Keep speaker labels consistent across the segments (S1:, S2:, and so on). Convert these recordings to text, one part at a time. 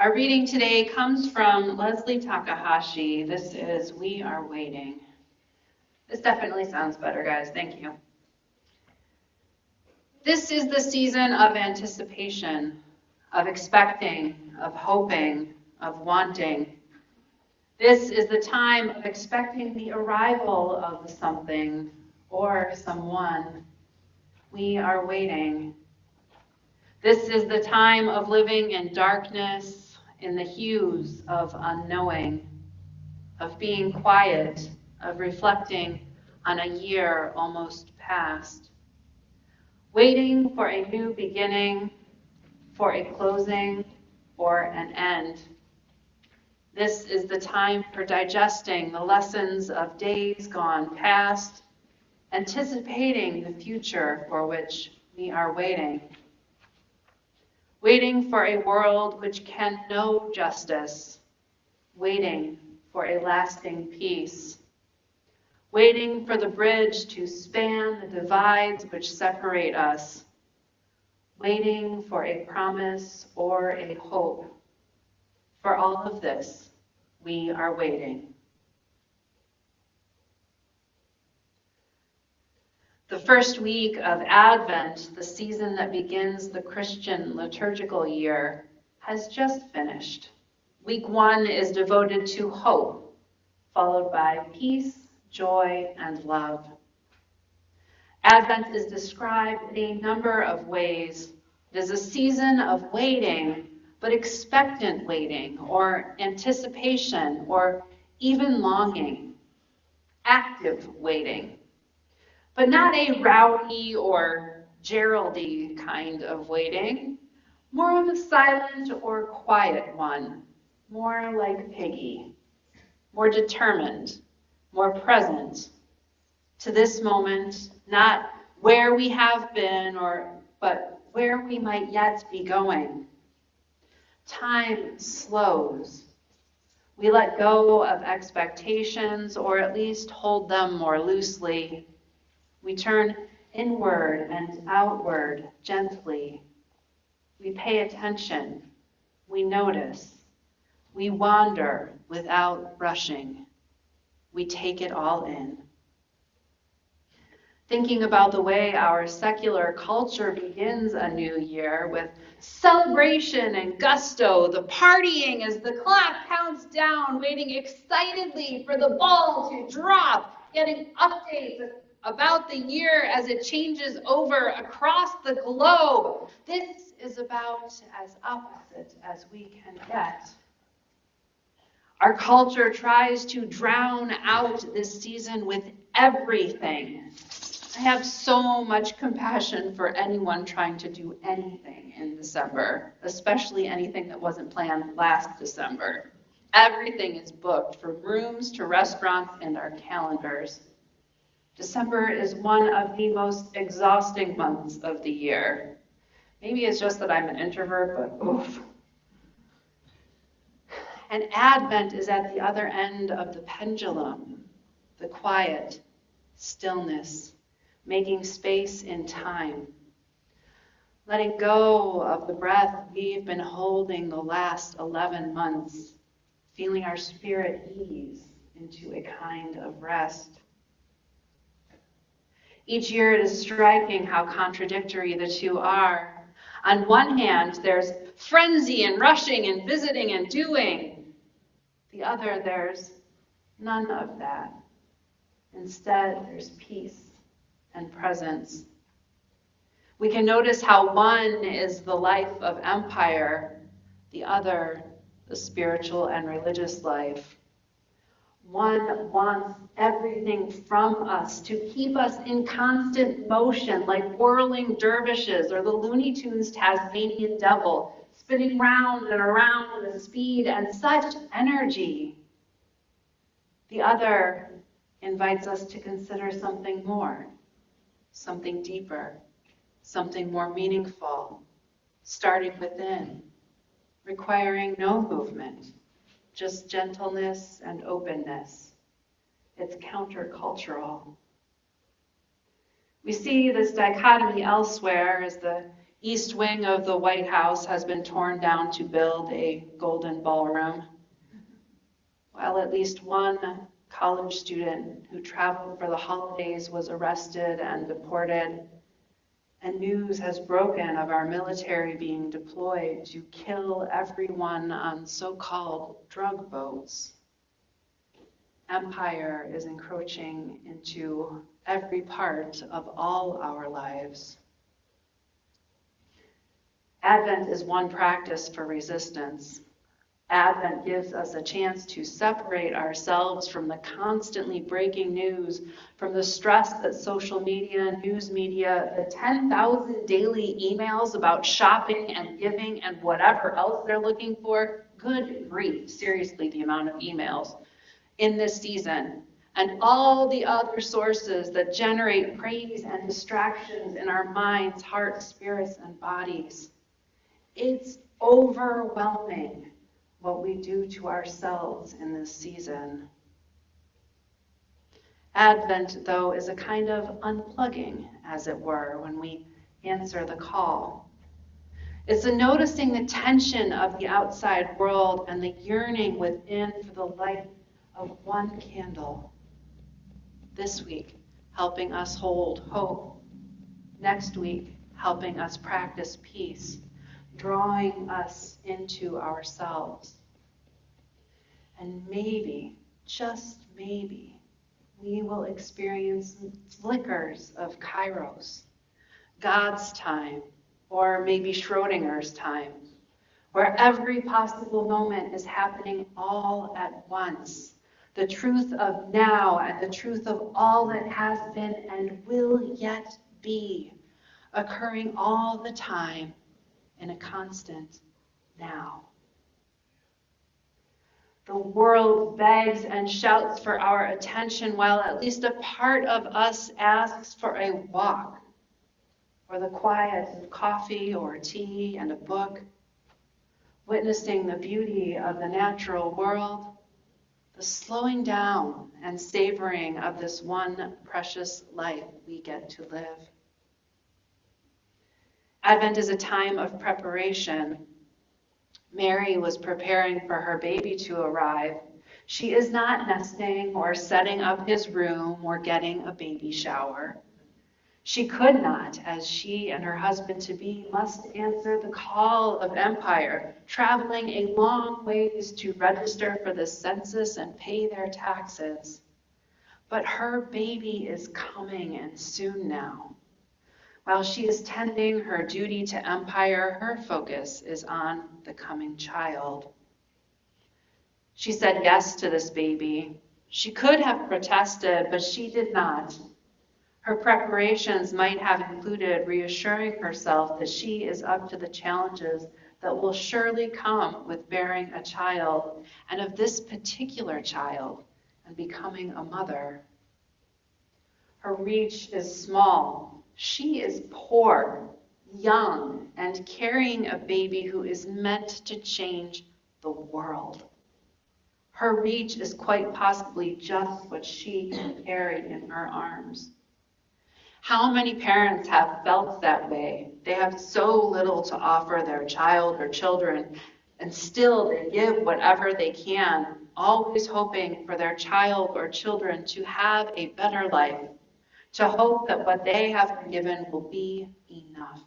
S1: Our reading today comes from Leslie Takahashi. This is We Are Waiting. This definitely sounds better, guys. Thank you. This is the season of anticipation, of expecting, of hoping, of wanting. This is the time of expecting the arrival of something or someone. We are waiting. This is the time of living in darkness, in the hues of unknowing, of being quiet, of reflecting on a year almost past. Waiting for a new beginning, for a closing, or an end. This is the time for digesting the lessons of days gone past, anticipating the future for which we are waiting. Waiting for a world which can know justice, waiting for a lasting peace, waiting for the bridge to span the divides which separate us, waiting for a promise or a hope. For all of this, we are waiting. The first week of Advent, the season that begins the Christian liturgical year, has just finished. Week 1 is devoted to hope, followed by peace, joy, and love. Advent is described in a number of ways. It is a season of waiting, but expectant waiting, or anticipation, or even longing. Active waiting. But not a rowdy or Geraldy kind of waiting, more of a silent or quiet one, more like Piggy, more determined, more present to this moment, not where we have been, but where we might yet be going. Time slows. We let go of expectations, or at least hold them more loosely. We turn inward and outward gently. We pay attention. We notice. We wander without rushing. We take it all in. Thinking about the way our secular culture begins a new year with celebration and gusto, the partying as the clock counts down, waiting excitedly for the ball to drop, getting updates about the year as it changes over across the globe. This is about as opposite as we can get. Our culture tries to drown out this season with everything. I have so much compassion for anyone trying to do anything in December, especially anything that wasn't planned last December. Everything is booked, from rooms to restaurants and our calendars. December is one of the most exhausting months of the year. Maybe it's just that I'm an introvert, but oof. And Advent is at the other end of the pendulum, the quiet, stillness, making space in time, letting go of the breath we've been holding the last 11 months, feeling our spirit ease into a kind of rest. Each year it is striking how contradictory the two are. On one hand, there's frenzy and rushing and visiting and doing. The other, there's none of that. Instead, there's peace and presence. We can notice how one is the life of empire, the other, the spiritual and religious life. One wants everything from us to keep us in constant motion, like whirling dervishes or the Looney Tunes Tasmanian devil, spinning round and around with speed and such energy. The other invites us to consider something more, something deeper, something more meaningful, starting within, requiring no movement, just gentleness and openness. It's countercultural. We see this dichotomy elsewhere as the East wing of the White House has been torn down to build a golden ballroom, while at least one college student who traveled for the holidays was arrested and deported, and news has broken of our military being deployed to kill everyone on so-called drug boats. Empire is encroaching into every part of all our lives. Advent is one practice for resistance. Advent gives us a chance to separate ourselves from the constantly breaking news, from the stress that social media, news media, the 10,000 daily emails about shopping and giving and whatever else they're looking for. Good grief, seriously, the amount of emails in this season, and all the other sources that generate praise and distractions in our minds, hearts, spirits, and bodies. It's overwhelming what we do to ourselves in this season. Advent, though, is a kind of unplugging, as it were, when we answer the call. It's a noticing the tension of the outside world and the yearning within for the light of one candle. This week, helping us hold hope. Next week, helping us practice peace, drawing us into ourselves. And maybe, just maybe, we will experience flickers of Kairos, God's time, or maybe Schrodinger's time, where every possible moment is happening all at once. The truth of now and the truth of all that has been and will yet be, occurring all the time in a constant now. The world begs and shouts for our attention, while at least a part of us asks for a walk, or the quiet of coffee or tea and a book, witnessing the beauty of the natural world, the slowing down and savoring of this one precious life we get to live. Advent is a time of preparation. Mary was preparing for her baby to arrive. She is not nesting or setting up his room or getting a baby shower. She could not, as she and her husband-to-be must answer the call of empire, traveling a long ways to register for the census and pay their taxes. But her baby is coming, and soon now. While she is tending her duty to empire, her focus is on the coming child. She said yes to this baby. She could have protested, but she did not. Her preparations might have included reassuring herself that she is up to the challenges that will surely come with bearing a child, and of this particular child, and becoming a mother. Her reach is small. She is poor, young, and carrying a baby who is meant to change the world. Her reach is quite possibly just what she can carry in her arms. How many parents have felt that way? They have so little to offer their child or children, and still they give whatever they can, always hoping for their child or children to have a better life, to hope that what they have been given will be enough.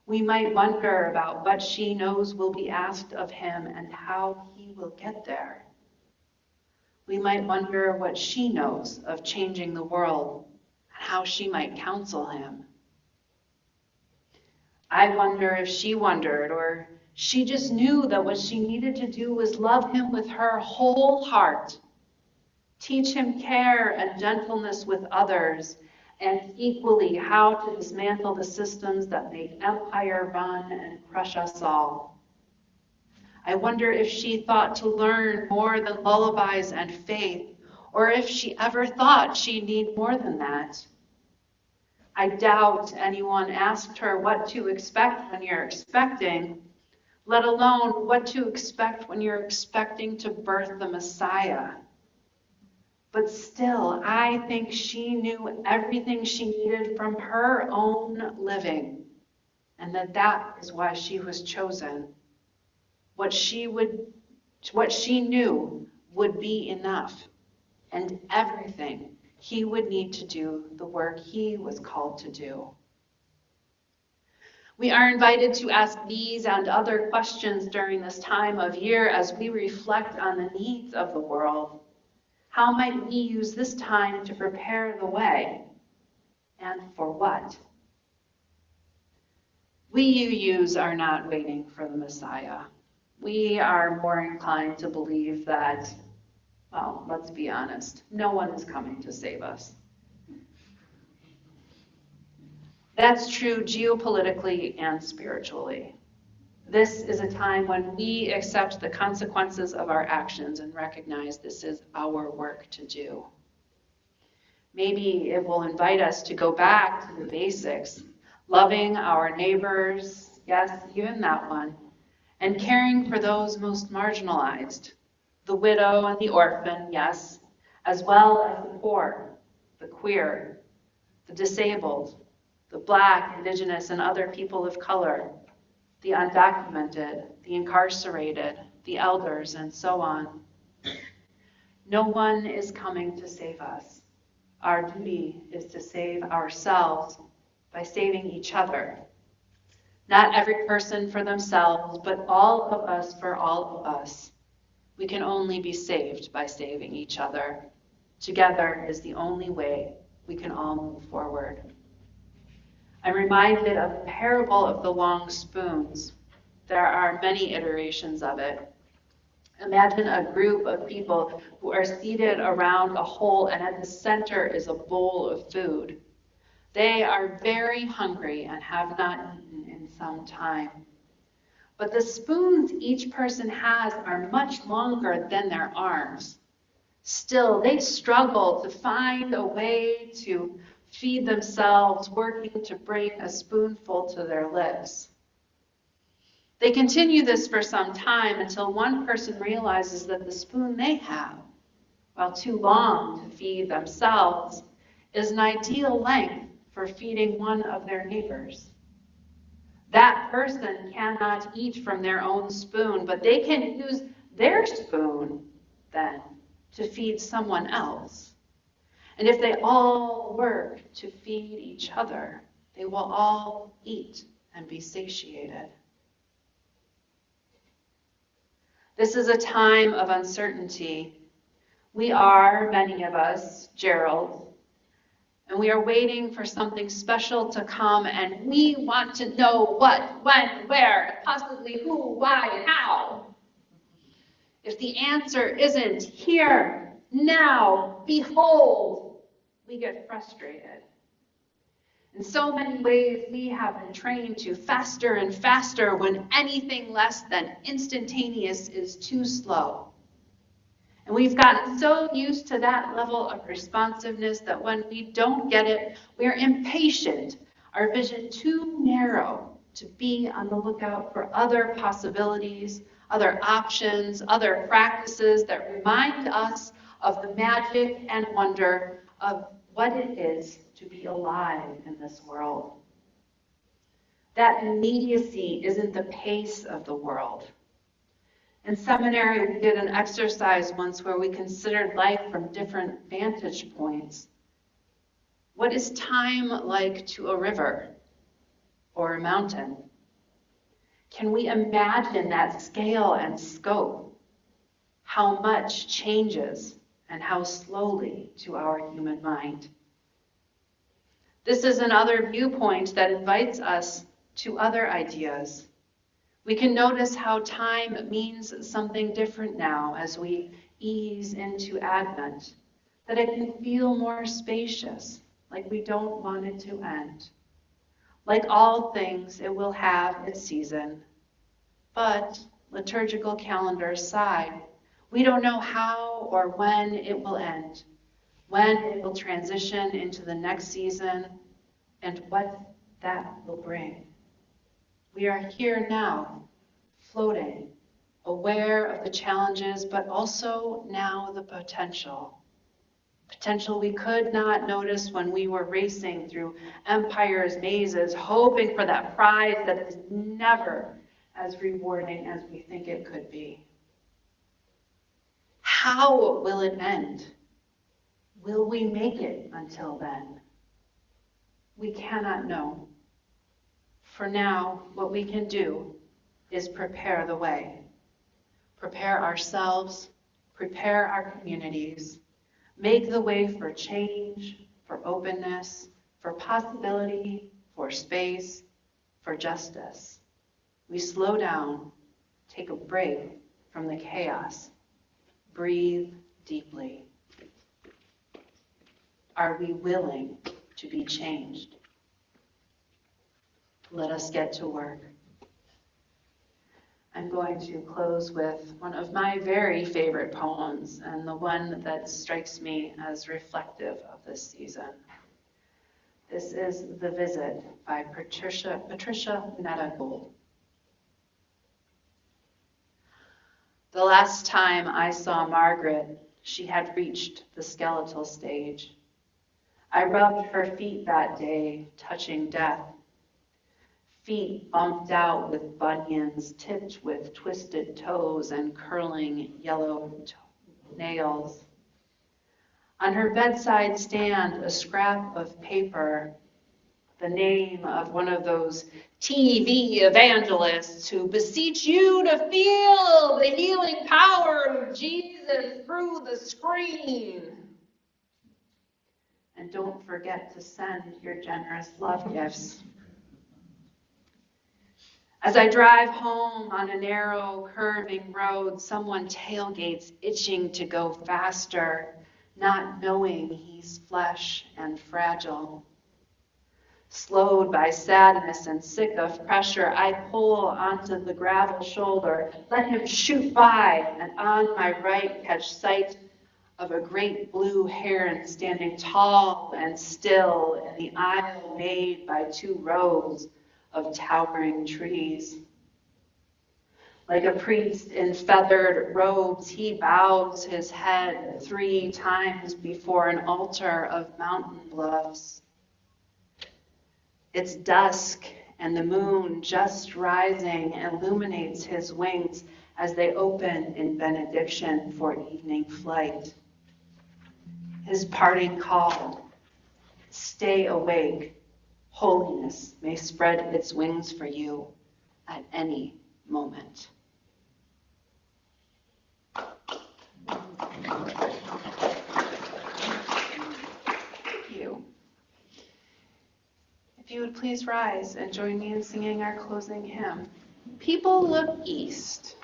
S1: We might wonder about what she knows will be asked of him and how he will get there. We might wonder what she knows of changing the world, how she might counsel him. I wonder if she wondered, or she just knew that what she needed to do was love him with her whole heart, teach him care and gentleness with others, and equally how to dismantle the systems that make empire run and crush us all. I wonder if she thought to learn more than lullabies and faith, or if she ever thought she'd need more than that. I doubt anyone asked her what to expect when you're expecting, let alone what to expect when you're expecting to birth the Messiah. But still, I think she knew everything she needed from her own living. and that is why she was chosen. What she knew would be enough, and everything he would need to do the work he was called to do. We are invited to ask these and other questions during this time of year as we reflect on the needs of the world. How might we use this time to prepare the way? And for what? We youths are not waiting for the Messiah. We are more inclined to believe that, well, let's be honest, no one is coming to save us. That's true geopolitically and spiritually. This is a time when we accept the consequences of our actions and recognize this is our work to do. Maybe it will invite us to go back to the basics, loving our neighbors, yes, even that one, and caring for those most marginalized, the widow and the orphan, yes, as well as the poor, the queer, the disabled, the Black, Indigenous, and other people of color, the undocumented, the incarcerated, the elders, and so on. No one is coming to save us. Our duty is to save ourselves by saving each other. Not every person for themselves, but all of us for all of us. We can only be saved by saving each other. Together is the only way we can all move forward. I'm reminded of the parable of the long spoons. There are many iterations of it. Imagine a group of people who are seated around a hole, and at the center is a bowl of food. They are very hungry and have not eaten in some time. But the spoons each person has are much longer than their arms. Still, they struggle to find a way to feed themselves, working to bring a spoonful to their lips. They continue this for some time until one person realizes that the spoon they have, while too long to feed themselves, is an ideal length for feeding one of their neighbors. That person cannot eat from their own spoon, but they can use their spoon then to feed someone else. And if they all work to feed each other, they will all eat and be satiated. This is a time of uncertainty. We are, many of us, Gerald, and we are waiting for something special to come, and we want to know what, when, where, possibly who, why, and how. If the answer isn't here, now, behold, we get frustrated. In so many ways, we have been trained to faster and faster when anything less than instantaneous is too slow. And we've gotten so used to that level of responsiveness that when we don't get it, we are impatient, our vision too narrow to be on the lookout for other possibilities, other options, other practices that remind us of the magic and wonder of what it is to be alive in this world. That immediacy isn't the pace of the world. In seminary, we did an exercise once where we considered life from different vantage points. What is time like to a river or a mountain? Can we imagine that scale and scope? How much changes and how slowly to our human mind? This is another viewpoint that invites us to other ideas. We can notice how time means something different now as we ease into Advent, that it can feel more spacious, like we don't want it to end. Like all things, it will have its season. But, liturgical calendars aside, we don't know how or when it will end, when it will transition into the next season, and what that will bring. We are here now, floating, aware of the challenges, but also now the potential. Potential we could not notice when we were racing through empire's mazes, hoping for that prize that is never as rewarding as we think it could be. How will it end? Will we make it until then? We cannot know. For now, what we can do is prepare the way. Prepare ourselves, prepare our communities, make the way for change, for openness, for possibility, for space, for justice. We slow down, take a break from the chaos, breathe deeply. Are we willing to be changed? Let us get to work. I'm going to close with one of my very favorite poems, and the one that strikes me as reflective of this season. This is The Visit by Patricia Netta Gould. The last time I saw Margaret, she had reached the skeletal stage. I rubbed her feet that day, touching death. Feet bumped out with bunions, tipped with twisted toes and curling yellow nails. On her bedside stand, a scrap of paper, the name of one of those TV evangelists who beseech you to feel the healing power of Jesus through the screen. And don't forget to send your generous love gifts. As I drive home on a narrow, curving road, someone tailgates, itching to go faster, not knowing he's flesh and fragile. Slowed by sadness and sick of pressure, I pull onto the gravel shoulder, let him shoot by, and on my right catch sight of a great blue heron standing tall and still in the aisle made by two rows of towering trees. Like a priest in feathered robes, he bows his head 3 times before an altar of mountain bluffs. It's dusk, and the moon, just rising, illuminates his wings as they open in benediction for evening flight. His parting call, stay awake. Holiness may spread its wings for you at any moment. Thank you. If you would please rise and join me in singing our closing hymn, People Look East.